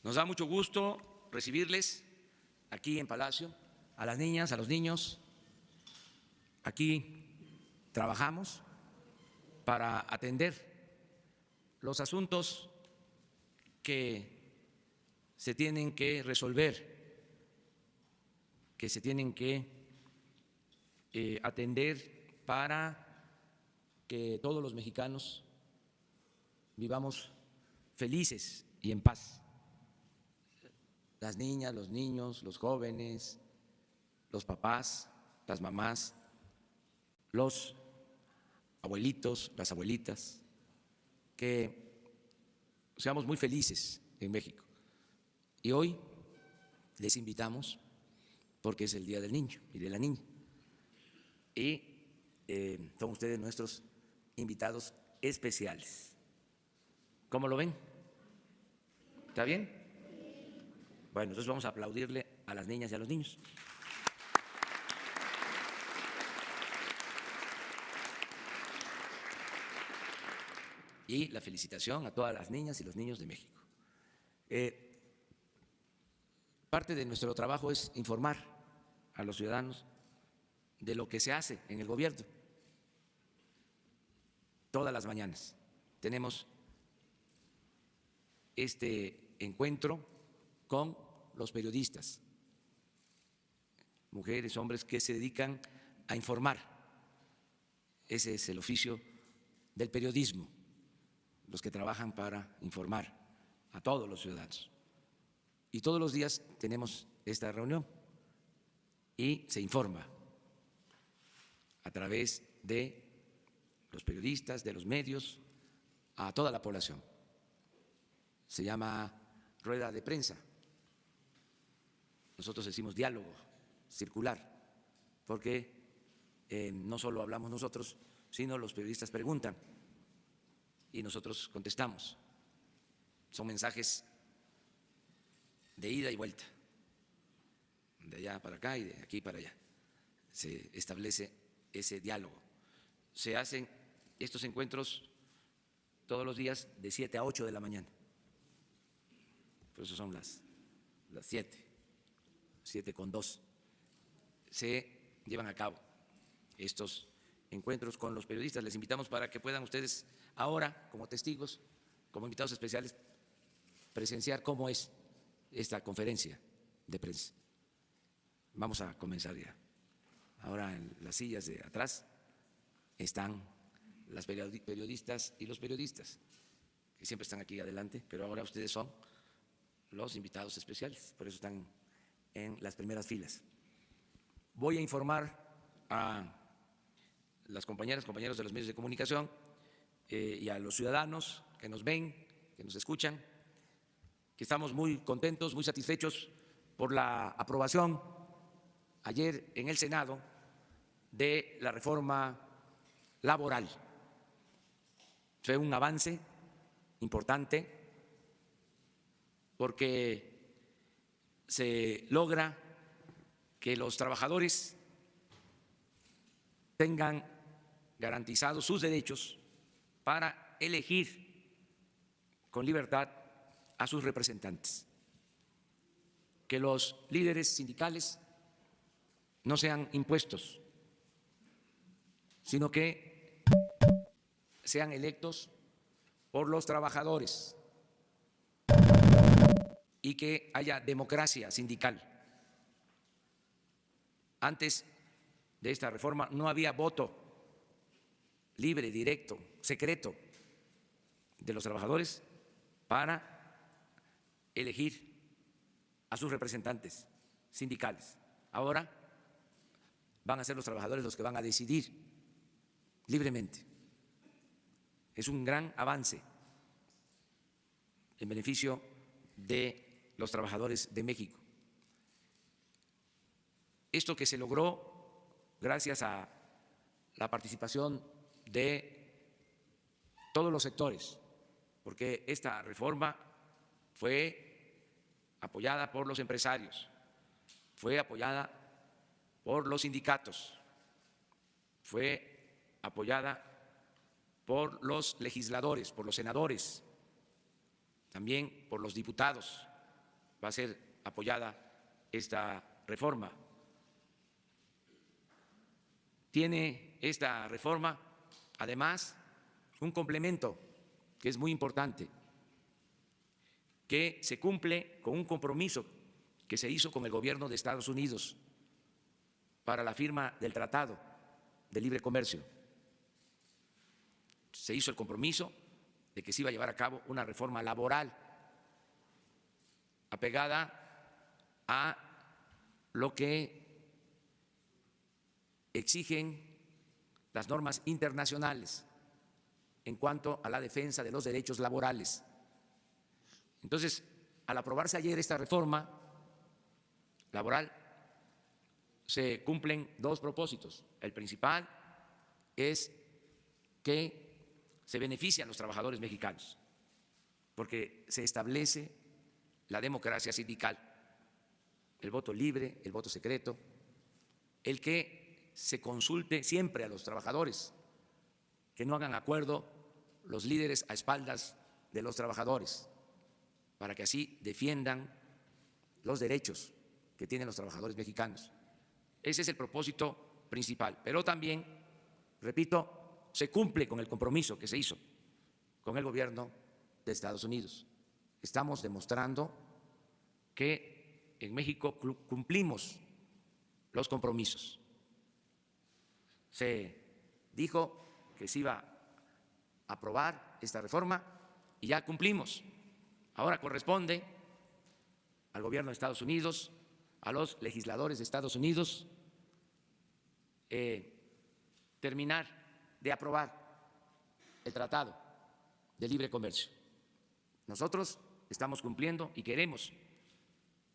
Nos da mucho gusto recibirles aquí en Palacio, a las niñas, a los niños. Aquí trabajamos para atender los asuntos que se tienen que resolver, que se tienen que atender para que todos los mexicanos vivamos felices y en paz. Las niñas, los niños, los jóvenes, los papás, las mamás, los abuelitos, las abuelitas, que seamos muy felices en México. Y hoy les invitamos, porque es el Día del Niño y de la Niña, y son ustedes nuestros invitados especiales. ¿Cómo lo ven? ¿Está bien? Bueno, entonces vamos a aplaudirle a las niñas y a los niños. Y la felicitación a todas las niñas y los niños de México. Parte de nuestro trabajo es informar a los ciudadanos de lo que se hace en el gobierno. Todas las mañanas tenemos este encuentro con los periodistas, mujeres, hombres que se dedican a informar. Ese es el oficio del periodismo, los que trabajan para informar a todos los ciudadanos. Y todos los días tenemos esta reunión y se informa a través de los periodistas, de los medios, a toda la población. Se llama rueda de prensa. Nosotros decimos diálogo circular, porque no solo hablamos nosotros, sino los periodistas preguntan y nosotros contestamos. Son mensajes de ida y vuelta, de allá para acá y de aquí para allá. Se establece ese diálogo. Se hacen estos encuentros todos los días de 7 a 8 de la mañana. Por eso son las 7:02. Se llevan a cabo estos encuentros con los periodistas. Les invitamos para que puedan ustedes ahora, como testigos, como invitados especiales, presenciar cómo es esta conferencia de prensa. Vamos a comenzar ya. Ahora en las sillas de atrás están las periodistas y los periodistas, que siempre están aquí adelante, pero ahora ustedes son los invitados especiales, por eso están en las primeras filas. Voy a informar a las compañeras, compañeros de los medios de comunicación y a los ciudadanos que nos ven, que nos escuchan, que estamos muy contentos, muy satisfechos por la aprobación ayer en el Senado de la reforma laboral. Fue un avance importante porque se logra que los trabajadores tengan garantizados sus derechos para elegir con libertad a sus representantes, que los líderes sindicales no sean impuestos, sino que sean electos por los trabajadores y que haya democracia sindical. Antes de esta reforma no había voto libre, directo, secreto de los trabajadores para elegir a sus representantes sindicales. Ahora van a ser los trabajadores los que van a decidir libremente. Es un gran avance en beneficio de los trabajadores de México. Esto que se logró gracias a la participación de todos los sectores, porque esta reforma fue apoyada por los empresarios, fue apoyada por los sindicatos, fue apoyada por los legisladores, por los senadores, también por los diputados va a ser apoyada esta reforma. Tiene esta reforma, además, un complemento que es muy importante, que se cumple con un compromiso que se hizo con el gobierno de Estados Unidos para la firma del Tratado de Libre Comercio. Se hizo el compromiso de que se iba a llevar a cabo una reforma laboral apegada a lo que exigen las normas internacionales en cuanto a la defensa de los derechos laborales. Entonces, al aprobarse ayer esta reforma laboral, se cumplen dos propósitos. El principal es que se benefician los trabajadores mexicanos, porque se establece la democracia sindical, el voto libre, el voto secreto, el que se consulte siempre a los trabajadores, que no hagan acuerdo los líderes a espaldas de los trabajadores, para que así defiendan los derechos que tienen los trabajadores mexicanos. Ese es el propósito principal, pero también, repito, se cumple con el compromiso que se hizo con el gobierno de Estados Unidos. Estamos demostrando que en México cumplimos los compromisos. Se dijo que se iba a aprobar esta reforma y ya cumplimos. Ahora corresponde al gobierno de Estados Unidos, a los legisladores de Estados Unidos, terminar de aprobar el Tratado de Libre Comercio. Nosotros estamos cumpliendo y queremos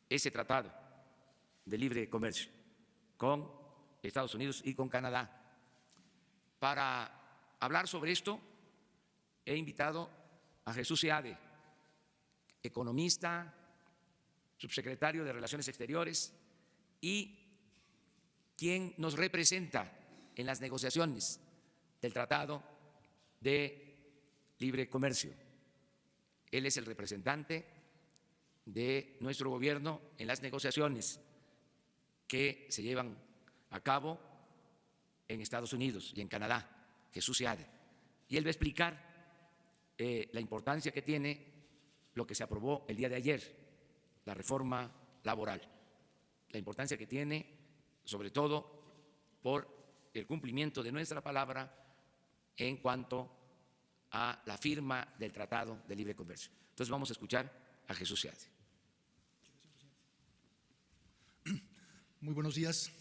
ese Tratado de Libre Comercio con Estados Unidos y con Canadá. Para hablar sobre esto, he invitado a Jesús Seade, economista, subsecretario de Relaciones Exteriores y quien nos representa en las negociaciones del Tratado de Libre Comercio. Él es el representante de nuestro gobierno en las negociaciones que se llevan a cabo en Estados Unidos y en Canadá, Jesús Seade. Y él va a explicar la importancia que tiene lo que se aprobó el día de ayer, la reforma laboral, la importancia que tiene, sobre todo, por el cumplimiento de nuestra palabra en cuanto a la firma del Tratado de Libre Comercio. Entonces vamos a escuchar a Jesús Seade. Muy buenos días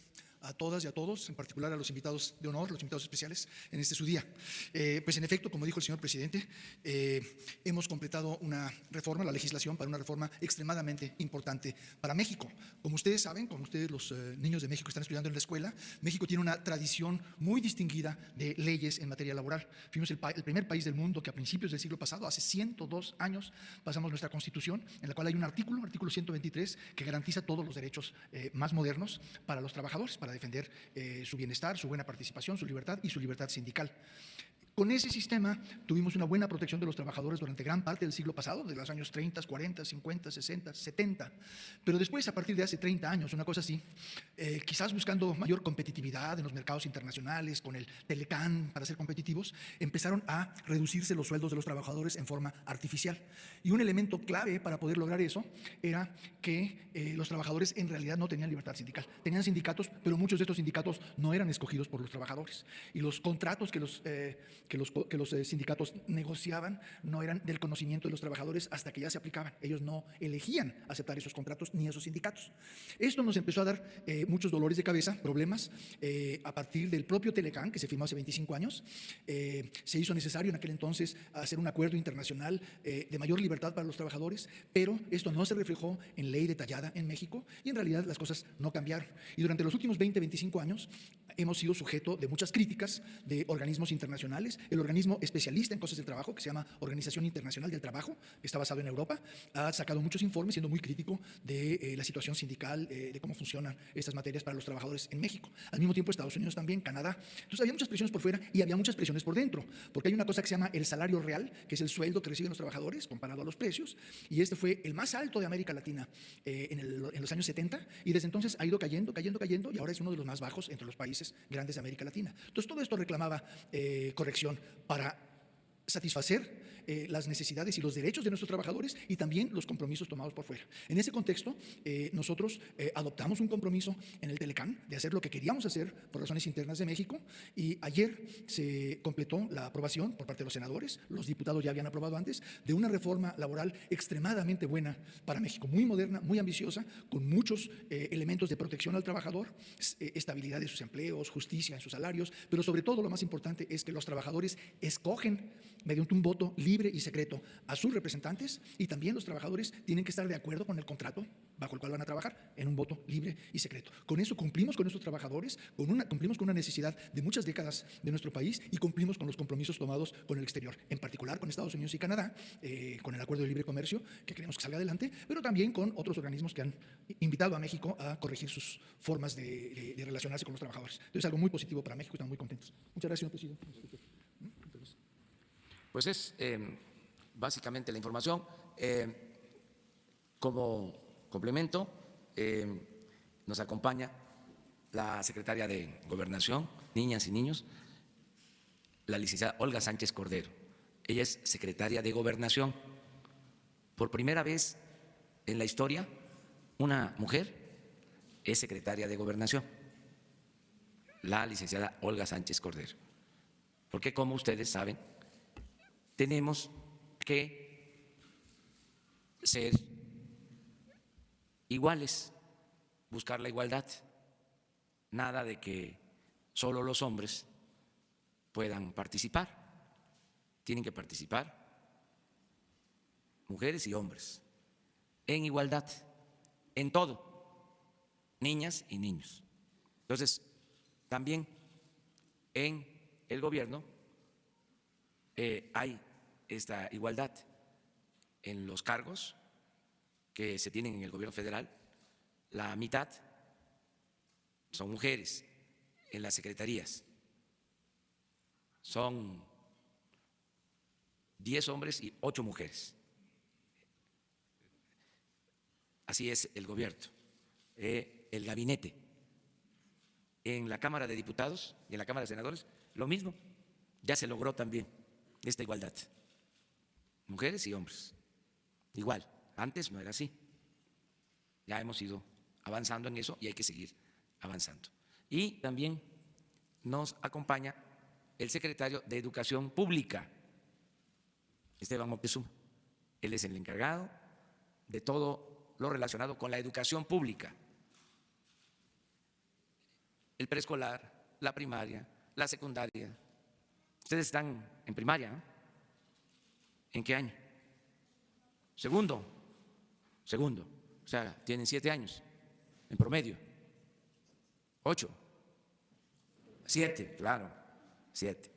a todas y a todos, en particular a los invitados de honor, los invitados especiales en este su día. Pues en efecto, como dijo el señor presidente, hemos completado una reforma, la legislación para una reforma extremadamente importante para México. Como ustedes saben, como ustedes los niños de México están estudiando en la escuela, México tiene una tradición muy distinguida de leyes en materia laboral. Fuimos el primer país del mundo que a principios del siglo pasado, hace 102 años, pasamos nuestra Constitución, en la cual hay un artículo 123, que garantiza todos los derechos más modernos para los trabajadores, para defender su bienestar, su buena participación, su libertad y su libertad sindical. Con ese sistema tuvimos una buena protección de los trabajadores durante gran parte del siglo pasado, de los años 30, 40, 50, 60, 70. Pero después, a partir de hace 30 años, una cosa así, quizás buscando mayor competitividad en los mercados internacionales, con el Telecán para ser competitivos, empezaron a reducirse los sueldos de los trabajadores en forma artificial. Y un elemento clave para poder lograr eso era que los trabajadores en realidad no tenían libertad sindical. Tenían sindicatos, pero muchos de estos sindicatos no eran escogidos por los trabajadores. Y los contratos que los sindicatos negociaban no eran del conocimiento de los trabajadores hasta que ya se aplicaban. Ellos no elegían aceptar esos contratos ni esos sindicatos. Esto nos empezó a dar muchos dolores de cabeza, problemas. A partir del propio Telecán, que se firmó hace 25 años, se hizo necesario en aquel entonces hacer un acuerdo internacional de mayor libertad para los trabajadores, pero esto no se reflejó en ley detallada en México y en realidad las cosas no cambiaron. Y durante los últimos 20, 25 años hemos sido sujeto de muchas críticas de organismos internacionales representantes. El organismo especialista en cosas del trabajo, que se llama Organización Internacional del Trabajo, que está basado en Europa, ha sacado muchos informes siendo muy crítico de la situación sindical, de cómo funcionan estas materias para los trabajadores en México. Al mismo tiempo, Estados Unidos también, Canadá. Entonces, había muchas presiones por fuera y había muchas presiones por dentro, porque hay una cosa que se llama el salario real, que es el sueldo que reciben los trabajadores comparado a los precios, y este fue el más alto de América Latina en los años 70, y desde entonces ha ido cayendo, y ahora es uno de los más bajos entre los países grandes de América Latina. Entonces, todo esto reclamaba corrección para satisfacer las necesidades y los derechos de nuestros trabajadores y también los compromisos tomados por fuera. En ese contexto, nosotros adoptamos un compromiso en el Telecán de hacer lo que queríamos hacer por razones internas de México, y ayer se completó la aprobación por parte de los senadores, los diputados ya habían aprobado antes, de una reforma laboral extremadamente buena para México, muy moderna, muy ambiciosa, con muchos elementos de protección al trabajador, estabilidad de sus empleos, justicia en sus salarios, pero sobre todo lo más importante es que los trabajadores escogen mediante un voto libre y secreto a sus representantes, y también los trabajadores tienen que estar de acuerdo con el contrato bajo el cual van a trabajar en un voto libre y secreto. Con eso cumplimos con nuestros trabajadores, cumplimos con una necesidad de muchas décadas de nuestro país y cumplimos con los compromisos tomados con el exterior, en particular con Estados Unidos y Canadá, con el Acuerdo de Libre Comercio, que queremos que salga adelante, pero también con otros organismos que han invitado a México a corregir sus formas de relacionarse con los trabajadores. Entonces, es algo muy positivo para México y estamos muy contentos. Muchas gracias, señor presidente. Pues es básicamente la información. Como complemento, nos acompaña la secretaria de Gobernación, Niñas y Niños, la licenciada Olga Sánchez Cordero. Ella es secretaria de Gobernación. Por primera vez en la historia, una mujer es secretaria de Gobernación, la licenciada Olga Sánchez Cordero. Porque, como ustedes saben, tenemos que ser iguales, buscar la igualdad. Nada de que solo los hombres puedan participar. Tienen que participar mujeres y hombres en igualdad, en todo, niñas y niños. Entonces, también en el gobierno hay esta igualdad en los cargos que se tienen en el gobierno federal. La mitad son mujeres en las secretarías. Son 10 hombres y 8 mujeres. Así es el gobierno. El gabinete. En la Cámara de Diputados y en la Cámara de Senadores, lo mismo. Ya se logró también esta igualdad. Mujeres y hombres. Igual, antes no era así. Ya hemos ido avanzando en eso y hay que seguir avanzando. Y también nos acompaña el secretario de Educación Pública, Esteban Moctezuma. Él es el encargado de todo lo relacionado con la educación pública. El preescolar, la primaria, la secundaria. Ustedes están en primaria, ¿no? ¿En qué año? Segundo. O sea, tienen 7 años en promedio. 8. 7, claro, 7.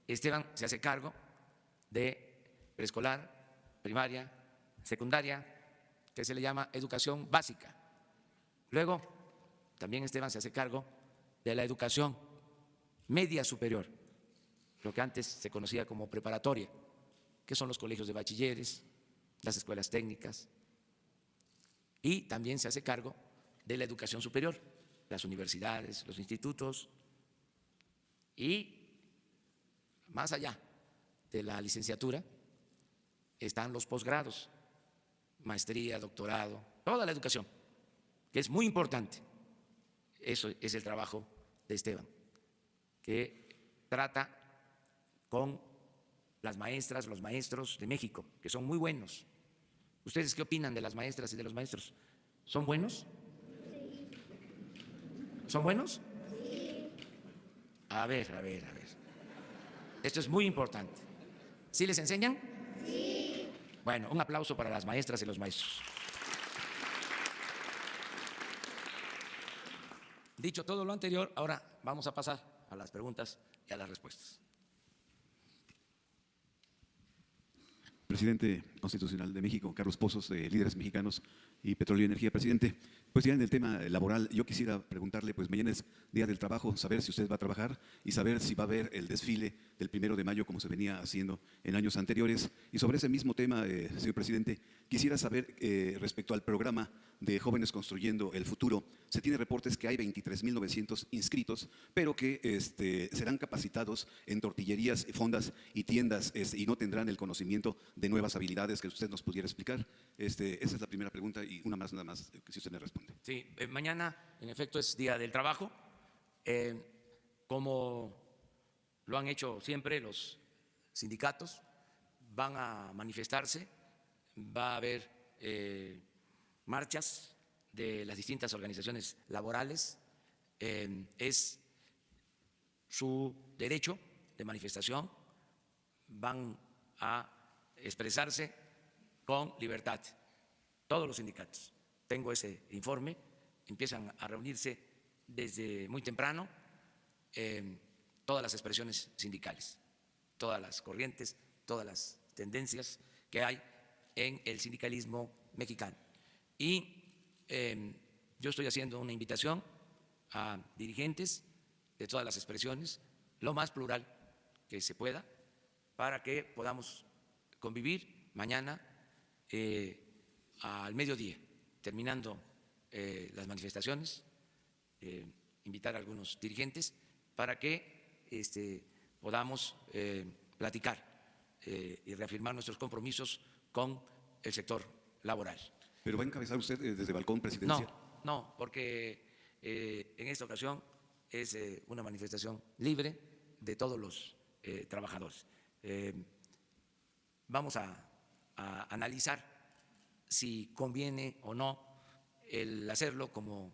Esteban se hace cargo de preescolar, primaria, secundaria, que se le llama educación básica. Luego, también Esteban se hace cargo de la educación media superior, lo que antes se conocía como preparatoria, que son los colegios de bachilleres, las escuelas técnicas, y también se hace cargo de la educación superior, las universidades, los institutos, y más allá de la licenciatura están los posgrados, maestría, doctorado, toda la educación, que es muy importante. Eso es el trabajo de Esteban, que trata con las maestras, los maestros de México, que son muy buenos. ¿Ustedes qué opinan de las maestras y de los maestros? ¿Son buenos? Sí. ¿Son buenos? Sí. A ver. Esto es muy importante. ¿Sí les enseñan? Sí. Bueno, un aplauso para las maestras y los maestros. Dicho todo lo anterior, ahora vamos a pasar a las preguntas y a las respuestas. Presidente Constitucional de México, Carlos Pozos, de Líderes Mexicanos y Petróleo y Energía. Presidente, pues ya en el tema laboral, yo quisiera preguntarle, pues mañana es Día del Trabajo, saber si usted va a trabajar y saber si va a haber el desfile del 1 de mayo como se venía haciendo en años anteriores. Y sobre ese mismo tema, señor Presidente, quisiera saber respecto al programa de Jóvenes Construyendo el Futuro. Se tiene reportes que hay 23.900 inscritos, pero que serán capacitados en tortillerías, fondas y tiendas y no tendrán el conocimiento de nuevas habilidades que usted nos pudiera explicar. Esa es la primera pregunta y una más nada más, si usted me responde. Sí, mañana en efecto es Día del Trabajo. Como lo han hecho siempre los sindicatos, van a manifestarse, va a haber marchas de las distintas organizaciones laborales. Es su derecho de manifestación, van a expresarse con libertad. Todos los sindicatos, tengo ese informe, empiezan a reunirse desde muy temprano todas las expresiones sindicales, todas las corrientes, todas las tendencias que hay en el sindicalismo mexicano. Y yo estoy haciendo una invitación a dirigentes de todas las expresiones, lo más plural que se pueda, para que podamos convivir mañana al mediodía, terminando las manifestaciones, invitar a algunos dirigentes para que podamos platicar y reafirmar nuestros compromisos con el sector laboral. ¿Pero va a encabezar usted desde el balcón presidencial? No, porque en esta ocasión es una manifestación libre de todos los trabajadores. Vamos a analizar si conviene o no el hacerlo como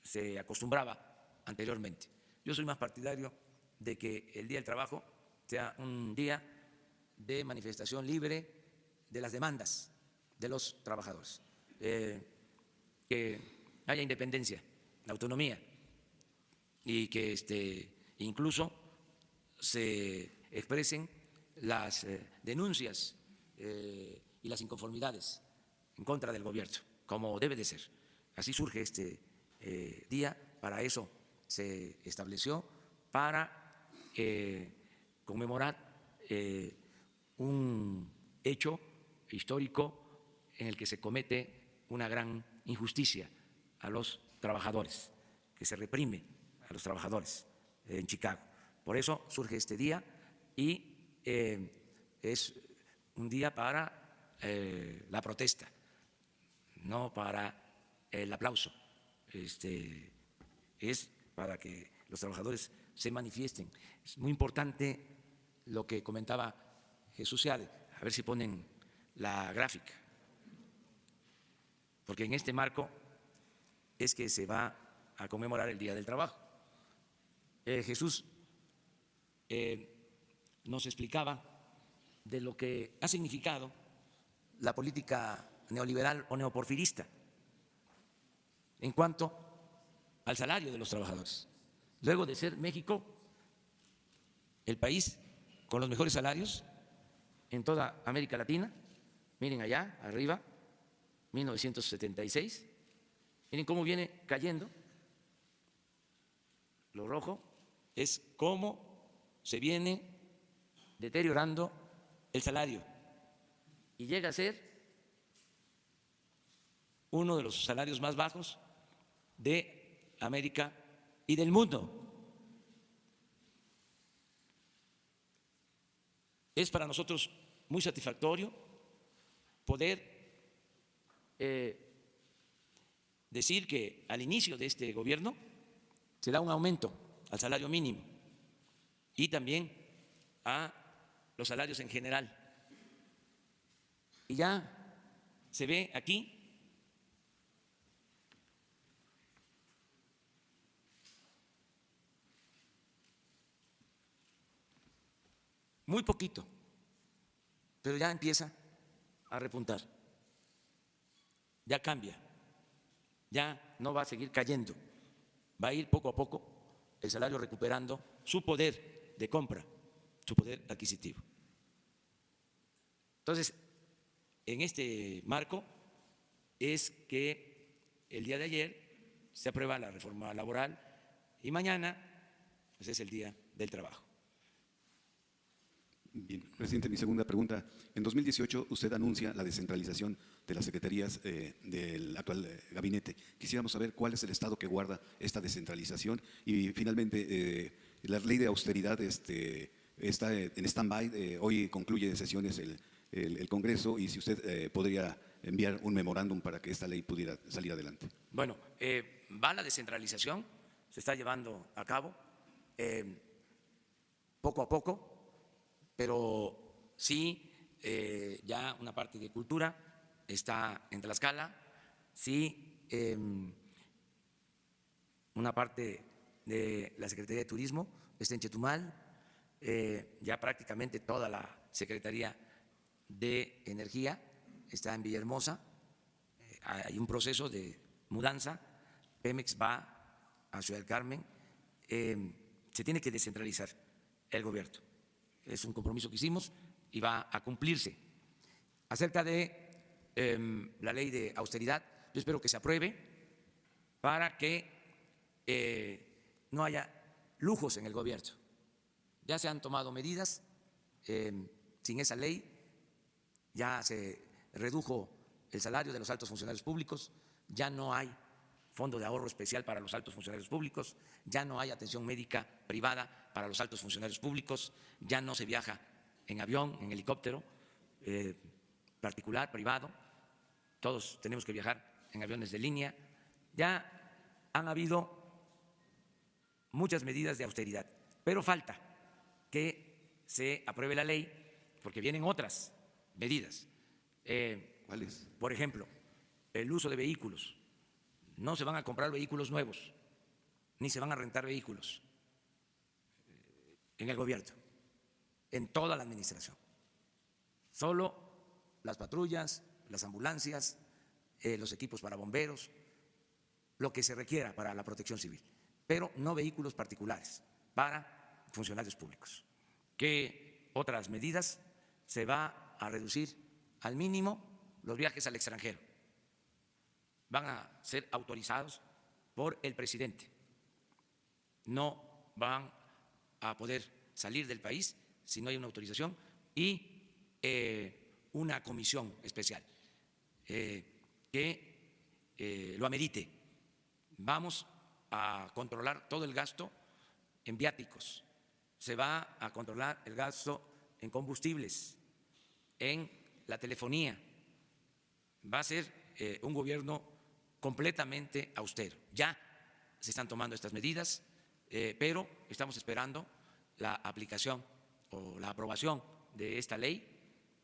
se acostumbraba anteriormente. Yo soy más partidario de que el Día del Trabajo sea un día de manifestación libre de las demandas de los trabajadores, que haya independencia, autonomía y que incluso se expresen las denuncias y las inconformidades en contra del gobierno, como debe de ser. Así surge este día, para eso se estableció, para conmemorar un hecho histórico en el que se comete una gran injusticia a los trabajadores, que se reprime a los trabajadores en Chicago. Por eso surge este día y es un día para la protesta, no para el aplauso. Es para que los trabajadores se manifiesten. Es muy importante lo que comentaba Jesús Seade, a ver si ponen la gráfica, porque en este marco es que se va a conmemorar el Día del Trabajo. Jesús nos explicaba de lo que ha significado la política neoliberal o neoporfirista en cuanto al salario de los trabajadores. Luego de ser México el país con los mejores salarios en toda América Latina, miren allá arriba, 1976, miren cómo viene cayendo. Lo rojo es cómo se viene deteriorando el salario y llega a ser uno de los salarios más bajos de América y del mundo. Es para nosotros muy satisfactorio poder decir que al inicio de este gobierno se da un aumento al salario mínimo y también a los salarios en general. Y ya se ve aquí muy poquito, pero ya empieza a repuntar, ya cambia, ya no va a seguir cayendo, va a ir poco a poco el salario recuperando su poder de compra, su poder adquisitivo. Entonces, en este marco es que el día de ayer se aprueba la reforma laboral y mañana pues, es el Día del Trabajo. Bien, presidente, mi segunda pregunta. En 2018 usted anuncia la descentralización de las secretarías del actual gabinete. Quisiéramos saber cuál es el estado que guarda esta descentralización y finalmente la ley de austeridad está en stand-by. Hoy concluye sesiones el Congreso y si usted podría enviar un memorándum para que esta ley pudiera salir adelante. Bueno, va la descentralización, se está llevando a cabo poco a poco, pero sí ya una parte de cultura está en Tlaxcala, sí una parte de la Secretaría de Turismo está en Chetumal, ya prácticamente toda la Secretaría de Energía está en Villahermosa, hay un proceso de mudanza, Pemex va a Ciudad del Carmen, se tiene que descentralizar el gobierno. Es un compromiso que hicimos y va a cumplirse. Acerca de la ley de austeridad, yo espero que se apruebe para que no haya lujos en el gobierno. Ya se han tomado medidas, sin esa ley ya se redujo el salario de los altos funcionarios públicos, ya no hay fondo de ahorro especial para los altos funcionarios públicos, ya no hay atención médica privada para los altos funcionarios públicos, ya no se viaja en avión, en helicóptero, particular, privado, todos tenemos que viajar en aviones de línea. Ya han habido muchas medidas de austeridad, pero falta que se apruebe la ley porque vienen otras medidas. ¿Cuáles? Por ejemplo, el uso de vehículos. No se van a comprar vehículos nuevos, ni se van a rentar vehículos en el gobierno, en toda la administración. Solo las patrullas, las ambulancias, los equipos para bomberos, lo que se requiera para la protección civil, pero no vehículos particulares para funcionarios públicos. ¿Qué otras medidas? Se va a reducir al mínimo los viajes al extranjero. Van a ser autorizados por el presidente. No van a poder salir del país si no hay una autorización y una comisión especial que lo amerite. Vamos a controlar todo el gasto en viáticos, se va a controlar el gasto en combustibles, en la telefonía. Va a ser un gobierno completamente austero. Ya se están tomando estas medidas, pero estamos esperando la aplicación o la aprobación de esta ley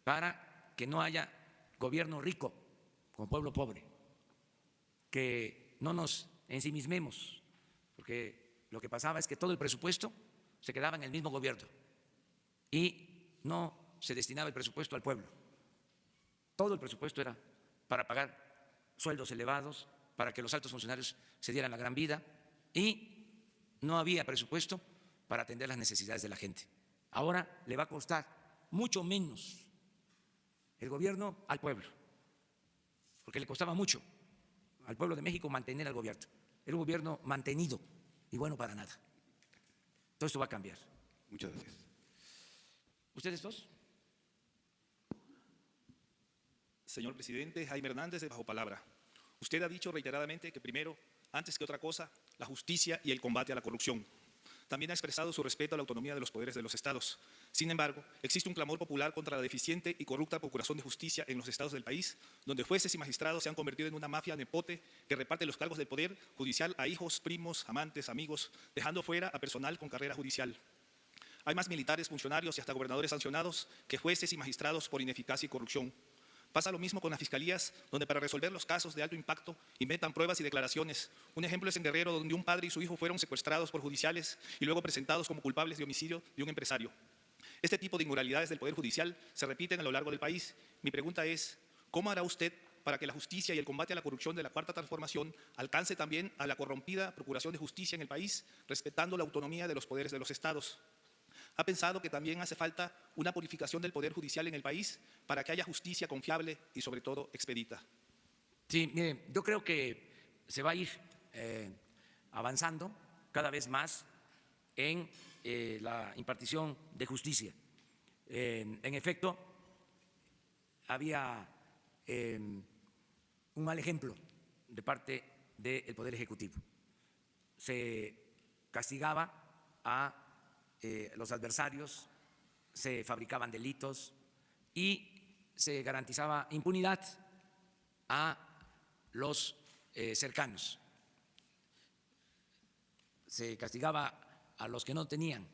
para que no haya gobierno rico con pueblo pobre, que no nos ensimismemos, porque lo que pasaba es que todo el presupuesto se quedaba en el mismo gobierno y no se destinaba el presupuesto al pueblo. Todo el presupuesto era para pagar sueldos elevados, para que los altos funcionarios se dieran la gran vida y no había presupuesto para atender las necesidades de la gente. Ahora le va a costar mucho menos el gobierno al pueblo, porque le costaba mucho al pueblo de México mantener al gobierno. Era un gobierno mantenido y bueno para nada. Todo esto va a cambiar. Muchas gracias. ¿Ustedes dos? Señor presidente, Jaime Hernández, de Bajo Palabra. Usted ha dicho reiteradamente que primero, antes que otra cosa, la justicia y el combate a la corrupción. También ha expresado su respeto a la autonomía de los poderes de los estados. Sin embargo, existe un clamor popular contra la deficiente y corrupta procuración de justicia en los estados del país, donde jueces y magistrados se han convertido en una mafia nepote que reparte los cargos del poder judicial a hijos, primos, amantes, amigos, dejando fuera a personal con carrera judicial. Hay más militares, funcionarios y hasta gobernadores sancionados que jueces y magistrados por ineficacia y corrupción. Pasa lo mismo con las fiscalías, donde para resolver los casos de alto impacto inventan pruebas y declaraciones. Un ejemplo es en Guerrero, donde un padre y su hijo fueron secuestrados por judiciales y luego presentados como culpables de homicidio de un empresario. Este tipo de inmoralidades del Poder Judicial se repiten a lo largo del país. Mi pregunta es, ¿cómo hará usted para que la justicia y el combate a la corrupción de la Cuarta Transformación alcance también a la corrompida Procuración de Justicia en el país, respetando la autonomía de los poderes de los estados? ¿Ha pensado que también hace falta una purificación del Poder Judicial en el país para que haya justicia confiable y, sobre todo, expedita? Sí, mire, yo creo que se va a ir avanzando cada vez más en la impartición de justicia. En efecto, había un mal ejemplo de parte del Poder Ejecutivo. Se castigaba a los adversarios, se fabricaban delitos y se garantizaba impunidad a los cercanos. Se castigaba a los que no tenían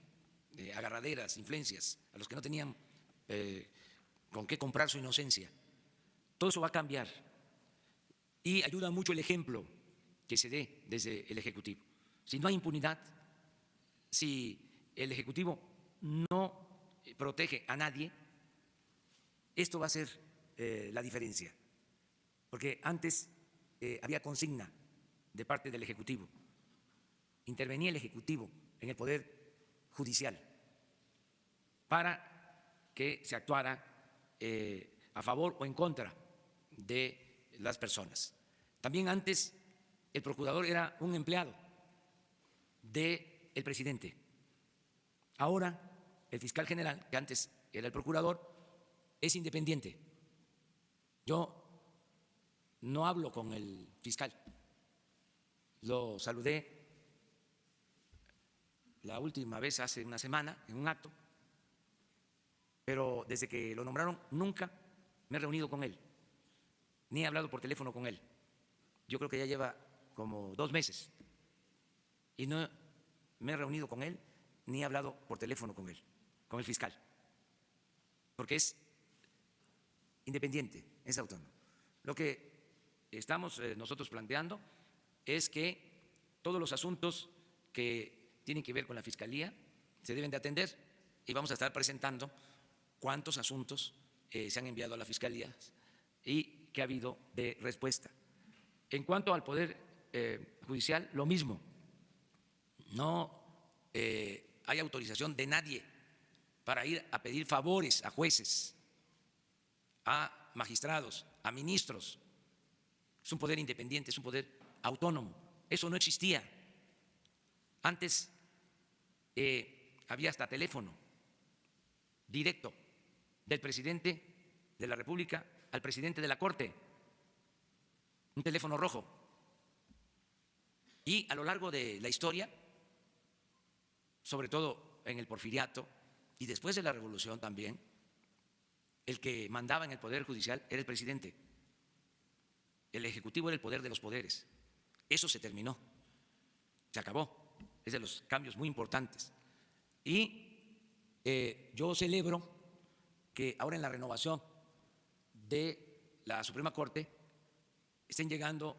agarraderas, influencias, a los que no tenían con qué comprar su inocencia. Todo eso va a cambiar y ayuda mucho el ejemplo que se dé desde el Ejecutivo. Si no hay impunidad, si el Ejecutivo no protege a nadie, esto va a ser la diferencia. Porque antes había consigna de parte del Ejecutivo, intervenía el Ejecutivo en el Poder Judicial para que se actuara a favor o en contra de las personas. También antes el procurador era un empleado del presidente. Ahora el fiscal general, que antes era el procurador, es independiente. Yo no hablo con el fiscal. Lo saludé la última vez hace una semana en un acto, pero desde que lo nombraron nunca me he reunido con él, ni he hablado por teléfono con él. Yo creo que ya lleva como 2 meses y no me he reunido con él ni he hablado por teléfono con él, con el fiscal, porque es independiente, es autónomo. Lo que estamos nosotros planteando es que todos los asuntos que tienen que ver con la Fiscalía se deben de atender y vamos a estar presentando cuántos asuntos se han enviado a la Fiscalía y qué ha habido de respuesta. En cuanto al Poder Judicial, lo mismo. No hay autorización de nadie para ir a pedir favores a jueces, a magistrados, a ministros. Es un poder independiente, es un poder autónomo. Eso no existía. Antes había hasta teléfono directo del presidente de la República al presidente de la Corte, un teléfono rojo. Y a lo largo de la historia, sobre todo en el Porfiriato y después de la Revolución también, el que mandaba en el Poder Judicial era el presidente. El Ejecutivo era el poder de los poderes. Eso se terminó, se acabó. Es de los cambios muy importantes. Y yo celebro que ahora en la renovación de la Suprema Corte estén llegando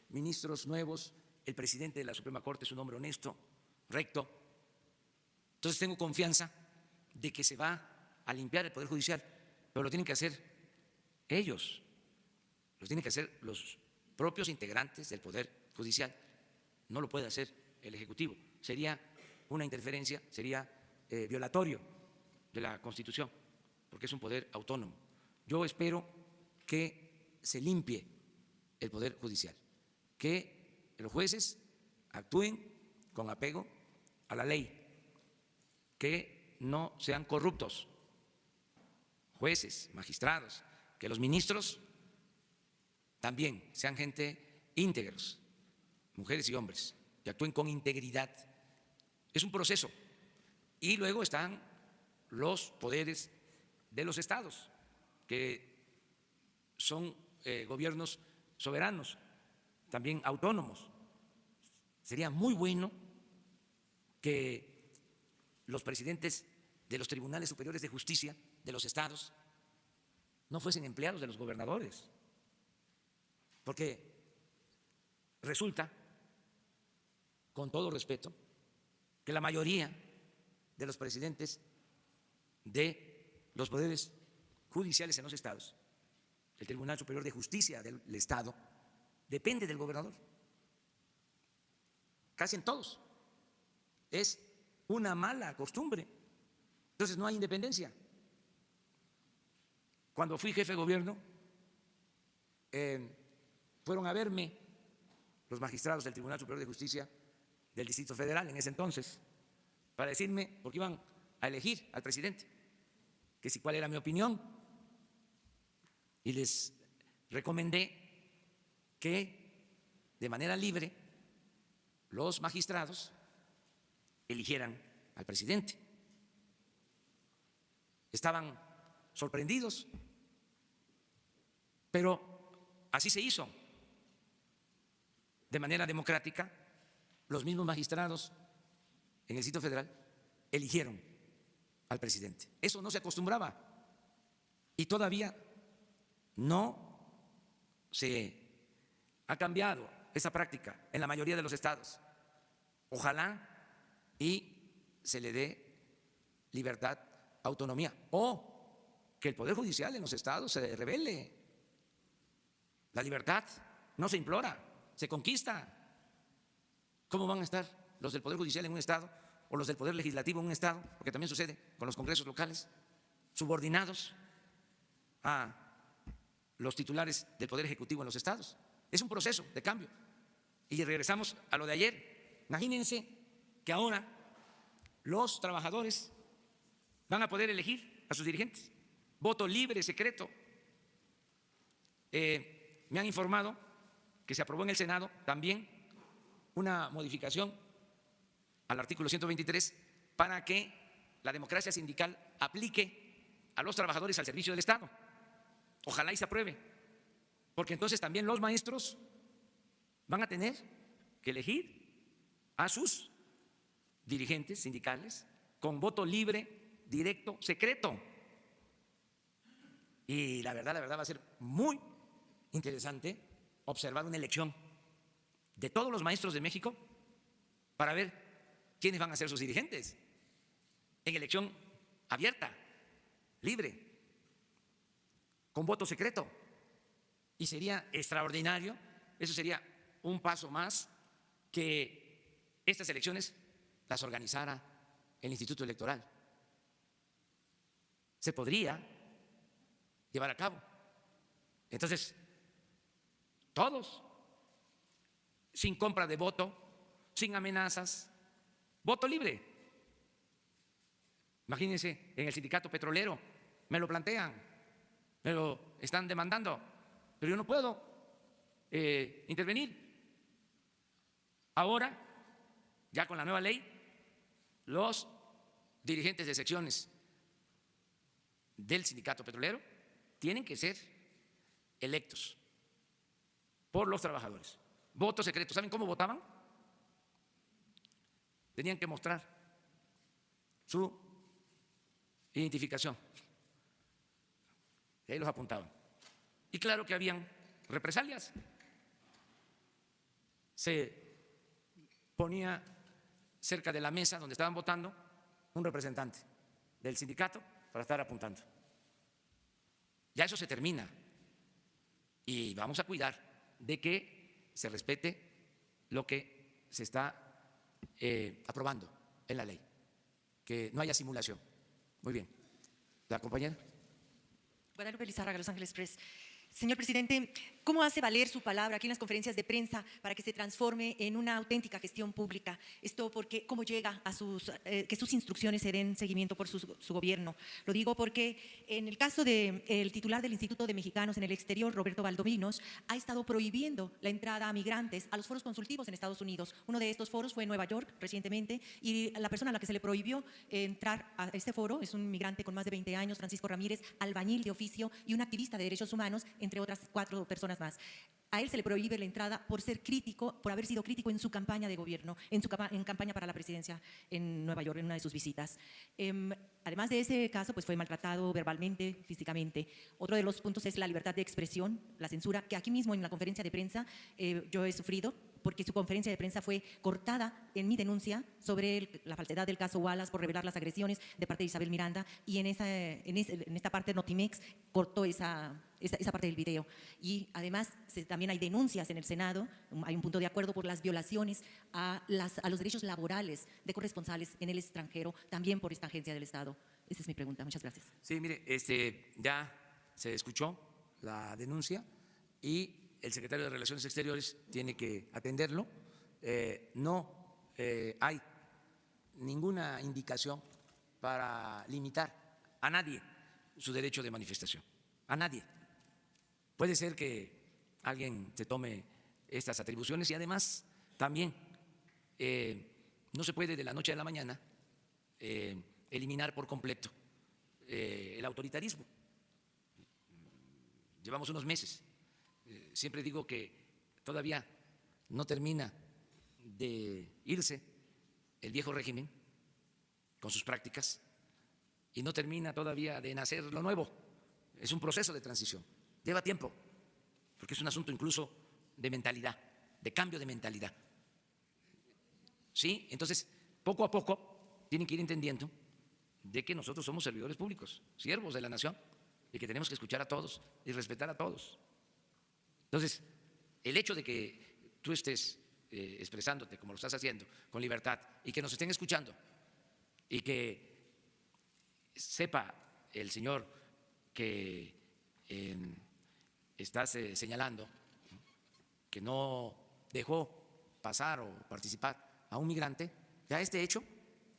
ministros nuevos. El presidente de la Suprema Corte es un hombre honesto, recto. Entonces tengo confianza de que se va a limpiar el Poder Judicial, pero lo tienen que hacer ellos, lo tienen que hacer los propios integrantes del Poder Judicial. No lo puede hacer el Ejecutivo. Sería una interferencia, sería violatorio de la Constitución, porque es un poder autónomo. Yo espero que se limpie el Poder Judicial, que los jueces actúen con apego a la ley, que no sean corruptos, jueces, magistrados, que los ministros también sean gente íntegros, mujeres y hombres, que actúen con integridad. Es un proceso. Y luego están los poderes de los estados, que son gobiernos soberanos, también autónomos. Sería muy bueno que los presidentes de los tribunales superiores de justicia de los estados no fuesen empleados de los gobernadores, porque resulta, con todo respeto, que la mayoría de los presidentes de los poderes judiciales en los estados, el Tribunal Superior de Justicia del Estado, depende del gobernador. Casi en todos. Es una mala costumbre. Entonces no hay independencia. Cuando fui jefe de gobierno, fueron a verme los magistrados del Tribunal Superior de Justicia del Distrito Federal en ese entonces, para decirme, porque iban a elegir al presidente, que si cuál era mi opinión, y les recomendé que de manera libre los magistrados eligieran al presidente. Estaban sorprendidos, pero así se hizo. De manera democrática, los mismos magistrados en el Distrito Federal eligieron al presidente. Eso no se acostumbraba y todavía no se ha cambiado esa práctica en la mayoría de los estados. Ojalá y se le dé libertad, autonomía, o que el Poder Judicial en los estados se revele. La libertad no se implora, se conquista. ¿Cómo van a estar los del Poder Judicial en un estado o los del Poder Legislativo en un estado? Porque también sucede con los congresos locales, subordinados a los titulares del Poder Ejecutivo en los estados. Es un proceso de cambio. Y regresamos a lo de ayer. Imagínense que ahora los trabajadores van a poder elegir a sus dirigentes. Voto libre, secreto. Me han informado que se aprobó en el Senado también una modificación al artículo 123 para que la democracia sindical aplique a los trabajadores al servicio del Estado. Ojalá y se apruebe, porque entonces también los maestros van a tener que elegir a sus dirigentes sindicales con voto libre, directo, secreto. Y la verdad va a ser muy interesante observar una elección de todos los maestros de México para ver quiénes van a ser sus dirigentes en elección abierta, libre, con voto secreto. Y sería extraordinario, eso sería un paso más, que estas elecciones las organizara el Instituto Electoral. Se podría llevar a cabo. Entonces, todos, sin compra de voto, sin amenazas, voto libre. Imagínense, en el sindicato petrolero me lo plantean, me lo están demandando, pero yo no puedo intervenir. Ahora, ya con la nueva ley, los dirigentes de secciones del sindicato petrolero tienen que ser electos por los trabajadores. Voto secreto. ¿Saben cómo votaban? Tenían que mostrar su identificación. Y ahí los apuntaban. Y claro que habían represalias. Se ponía cerca de la mesa donde estaban votando un representante del sindicato para estar apuntando. Ya eso se termina y vamos a cuidar de que se respete lo que se está aprobando en la ley, que no haya simulación. Muy bien. ¿La compañera? Guadalupe Lizárraga, Los Ángeles Press. Señor presidente, ¿cómo hace valer su palabra aquí en las conferencias de prensa para que se transforme en una auténtica gestión pública? Esto porque, ¿cómo llega a que sus instrucciones se den seguimiento por su gobierno? Lo digo porque en el caso del titular del Instituto de Mexicanos en el Exterior, Roberto Valdominos, ha estado prohibiendo la entrada a migrantes a los foros consultivos en Estados Unidos. Uno de estos foros fue en Nueva York recientemente y la persona a la que se le prohibió entrar a este foro es un migrante con más de 20 años, Francisco Ramírez, albañil de oficio y un activista de derechos humanos, entre otras 4 personas más. A él se le prohíbe la entrada por ser crítico, por haber sido crítico en su campaña de gobierno, en campaña para la presidencia en Nueva York, en una de sus visitas. Además de ese caso, pues fue maltratado verbalmente, físicamente. Otro de los puntos es la libertad de expresión, la censura, que aquí mismo en la conferencia de prensa yo he sufrido porque su conferencia de prensa fue cortada en mi denuncia sobre la falsedad del caso Wallace por revelar las agresiones de parte de Isabel Miranda, y en esta parte Notimex cortó esa parte del video. Y además también hay denuncias en el Senado, hay un punto de acuerdo por las violaciones a los derechos laborales de corresponsales en el extranjero, también por esta agencia del Estado. Esa es mi pregunta. Muchas gracias. Sí, mire, ya se escuchó la denuncia y el secretario de Relaciones Exteriores tiene que atenderlo. No hay ninguna indicación para limitar a nadie su derecho de manifestación, a nadie. Puede ser que alguien se tome estas atribuciones y además también no se puede de la noche a la mañana eliminar por completo el autoritarismo. Llevamos unos meses. Siempre digo que todavía no termina de irse el viejo régimen con sus prácticas y no termina todavía de nacer lo nuevo. Es un proceso de transición. Lleva tiempo, porque es un asunto incluso de mentalidad, de cambio de mentalidad. ¿Sí? Entonces, poco a poco tienen que ir entendiendo de que nosotros somos servidores públicos, siervos de la nación, y que tenemos que escuchar a todos y respetar a todos. Entonces, el hecho de que tú estés expresándote como lo estás haciendo, con libertad, y que nos estén escuchando, y que sepa el señor que estás señalando que no dejó pasar o participar a un migrante, ya este hecho,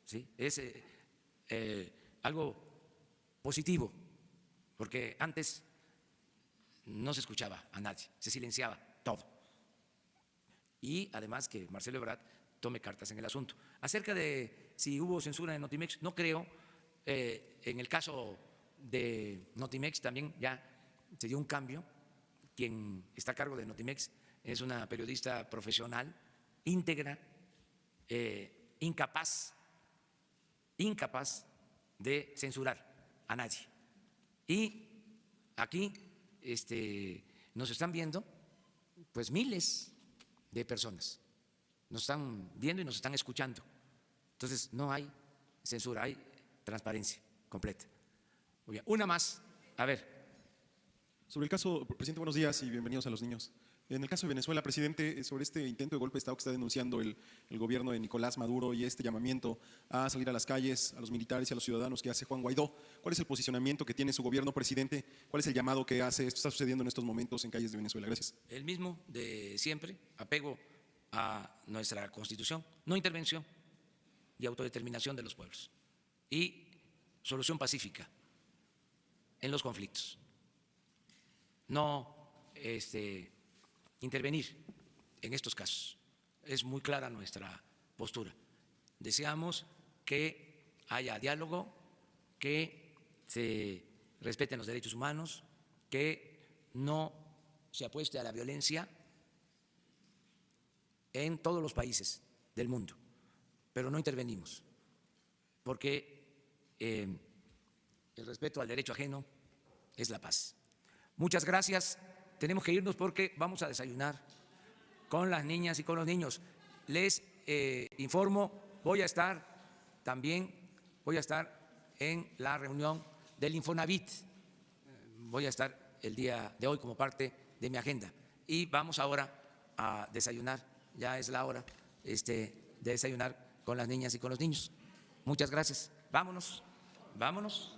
¿sí?, es algo positivo, porque antes no se escuchaba a nadie, se silenciaba todo. Y además que Marcelo Ebrard tome cartas en el asunto. Acerca de si hubo censura en Notimex, no creo. En el caso de Notimex también ya se dio un cambio. Quien está a cargo de Notimex es una periodista profesional, íntegra, incapaz de censurar a nadie. Y aquí nos están viendo pues miles de personas, nos están viendo y nos están escuchando. Entonces no hay censura, hay transparencia completa. Muy bien, una más, a ver. Sobre el caso, presidente, buenos días y bienvenidos a los niños. En el caso de Venezuela, presidente, sobre este intento de golpe de Estado que está denunciando el gobierno de Nicolás Maduro y este llamamiento a salir a las calles, a los militares y a los ciudadanos que hace Juan Guaidó, ¿cuál es el posicionamiento que tiene su gobierno, presidente? ¿Cuál es el llamado que hace? Esto está sucediendo en estos momentos en calles de Venezuela. Gracias. El mismo de siempre, apego a nuestra Constitución, no intervención y autodeterminación de los pueblos y solución pacífica en los conflictos. No intervenir en estos casos. Es muy clara nuestra postura. Deseamos que haya diálogo, que se respeten los derechos humanos, que no se apueste a la violencia en todos los países del mundo, pero no intervenimos, porque el respeto al derecho ajeno es la paz. Muchas gracias. Tenemos que irnos porque vamos a desayunar con las niñas y con los niños. Les informo, voy a estar en la reunión del Infonavit. Voy a estar el día de hoy como parte de mi agenda. Y vamos ahora a desayunar, ya es la hora de desayunar con las niñas y con los niños. Muchas gracias. Vámonos, vámonos.